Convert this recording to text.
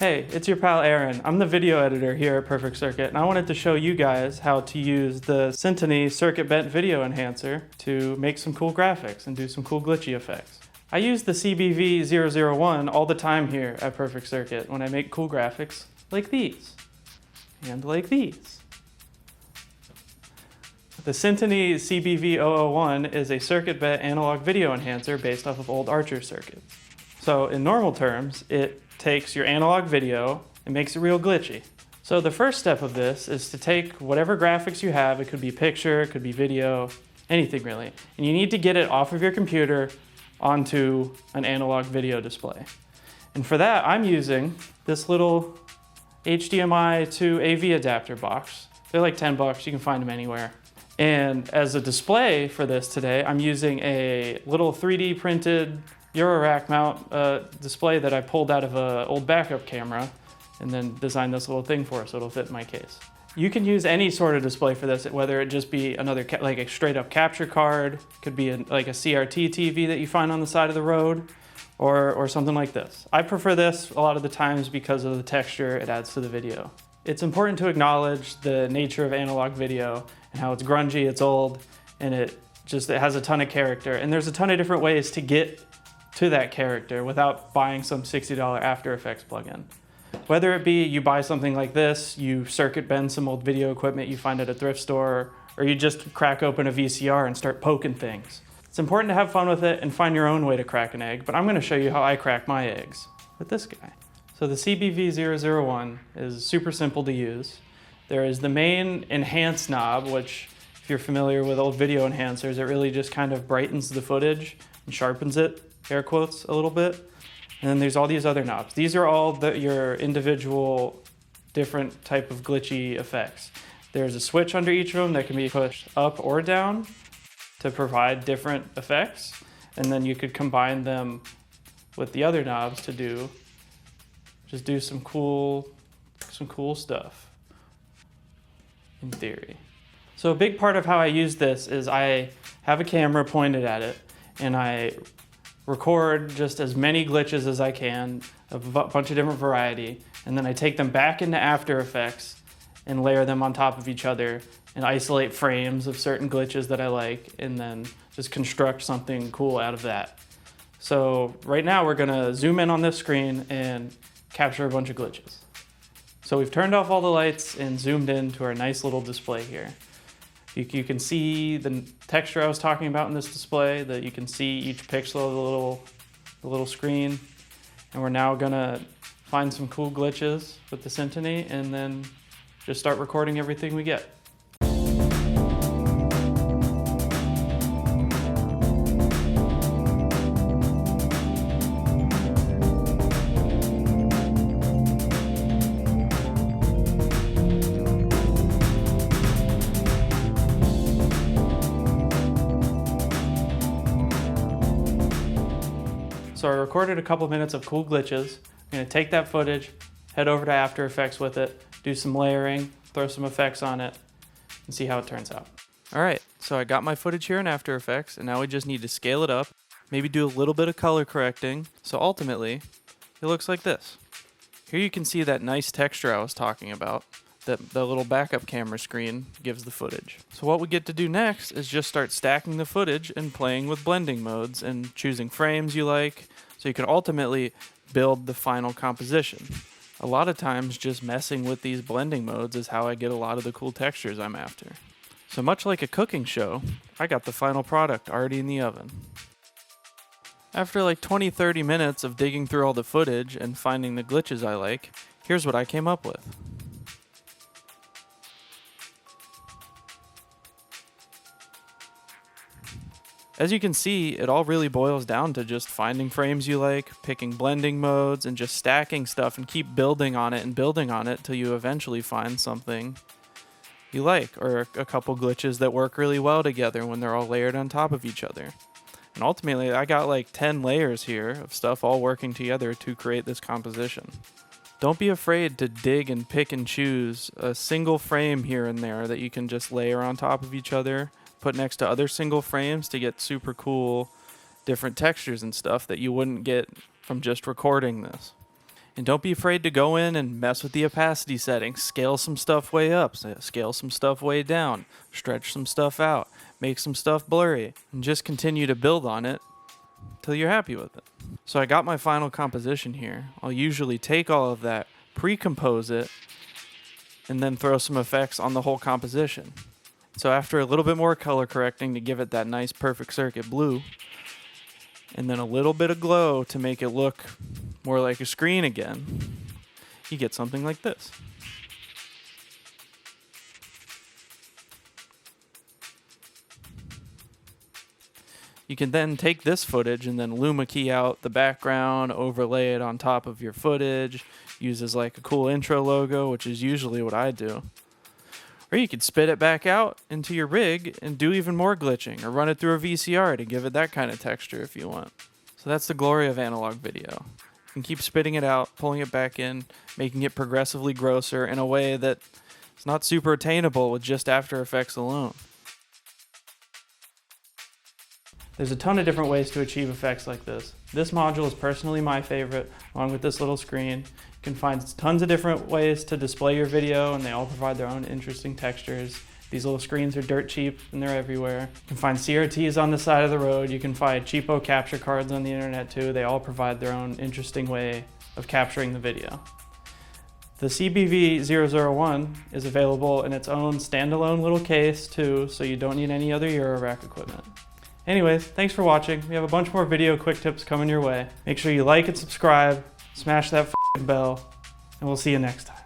Hey, it's your pal Aaron. I'm the video editor here at Perfect Circuit, and I wanted to show you guys how to use the Syntonie Circuit Bent Video Enhancer to make some cool graphics and do some cool glitchy effects. I use the CBV001 all the time here at Perfect Circuit when I make cool graphics like these, and like these. The Syntonie CBV001 is a circuit bent analog video enhancer based off of old Archer circuits. So in normal terms, it takes your analog video and makes it real glitchy. So the first step of this is to take whatever graphics you have, it could be picture, it could be video, anything really, and you need to get it off of your computer onto an analog video display. And for that, I'm using this little HDMI to AV adapter box. They're like 10 bucks, you can find them anywhere. And as a display for this today, I'm using a little 3D printed Eurorack mount display that I pulled out of an old backup camera and then designed this little thing for so it'll fit in my case. You can use any sort of display for this, whether it just be another like a straight up capture card, could be like a CRT TV that you find on the side of the road, or something like this. I prefer this a lot of the times because of the texture it adds to the video. It's important to acknowledge the nature of analog video and how it's grungy, it's old, and it has a ton of character. And there's a ton of different ways to get to that character without buying some $60 After Effects plugin. Whether it be you buy something like this, you circuit bend some old video equipment you find at a thrift store, or you just crack open a VCR and start poking things. It's important to have fun with it and find your own way to crack an egg, but I'm gonna show you how I crack my eggs with this guy. So the CBV001 is super simple to use. There is the main enhance knob, which if you're familiar with old video enhancers, it really just kind of brightens the footage and sharpens it, air quotes, a little bit. And then there's all these other knobs. These are all your individual different type of glitchy effects. There's a switch under each of them that can be pushed up or down to provide different effects. And then you could combine them with the other knobs to do some cool stuff, in theory. So a big part of how I use this is I have a camera pointed at it and I record just as many glitches as I can, of a bunch of different variety, and then I take them back into After Effects and layer them on top of each other and isolate frames of certain glitches that I like, and then just construct something cool out of that. So right now we're gonna zoom in on this screen and capture a bunch of glitches. So we've turned off all the lights and zoomed into our nice little display here. You can see the texture I was talking about in this display, that you can see each pixel of the little screen. And we're now gonna find some cool glitches with the Syntonie and then just start recording everything we get. So I recorded a couple minutes of cool glitches. I'm gonna take that footage, head over to After Effects with it, do some layering, throw some effects on it, and see how it turns out. All right, so I got my footage here in After Effects, and now we just need to scale it up, maybe do a little bit of color correcting. So ultimately, it looks like this. Here you can see that nice texture I was talking about that the little backup camera screen gives the footage. So what we get to do next is just start stacking the footage and playing with blending modes and choosing frames you like, so you can ultimately build the final composition. A lot of times just messing with these blending modes is how I get a lot of the cool textures I'm after. So much like a cooking show, I got the final product already in the oven. After like 20-30 minutes of digging through all the footage and finding the glitches I like, here's what I came up with. As you can see, it all really boils down to just finding frames you like, picking blending modes, and just stacking stuff and keep building on it till you eventually find something you like, or a couple glitches that work really well together when they're all layered on top of each other. And ultimately, I got like 10 layers here of stuff all working together to create this composition. Don't be afraid to dig and pick and choose a single frame here and there that you can just layer on top of each other, put next to other single frames to get super cool different textures and stuff that you wouldn't get from just recording this. And don't be afraid to go in and mess with the opacity settings. Scale some stuff way up, scale some stuff way down, stretch some stuff out, make some stuff blurry, and just continue to build on it till you're happy with it. So I got my final composition here. I'll usually take all of that, pre-compose it, and then throw some effects on the whole composition. So after a little bit more color correcting to give it that nice perfect circuit blue, and then a little bit of glow to make it look more like a screen again, you get something like this. You can then take this footage and then luma key out the background, overlay it on top of your footage, use as like a cool intro logo, which is usually what I do. Or you could spit it back out into your rig and do even more glitching, or run it through a VCR to give it that kind of texture if you want. So that's the glory of analog video. You can keep spitting it out, pulling it back in, making it progressively grosser in a way that it's not super attainable with just After Effects alone. There's a ton of different ways to achieve effects like this. This module is personally my favorite, along with this little screen. You can find tons of different ways to display your video, and they all provide their own interesting textures. These little screens are dirt cheap, and they're everywhere. You can find CRTs on the side of the road. You can find cheapo capture cards on the internet too. They all provide their own interesting way of capturing the video. The CBV001 is available in its own standalone little case too, so you don't need any other Eurorack equipment. Anyways, thanks for watching. We have a bunch more video quick tips coming your way. Make sure you like and subscribe, smash that bell, and we'll see you next time.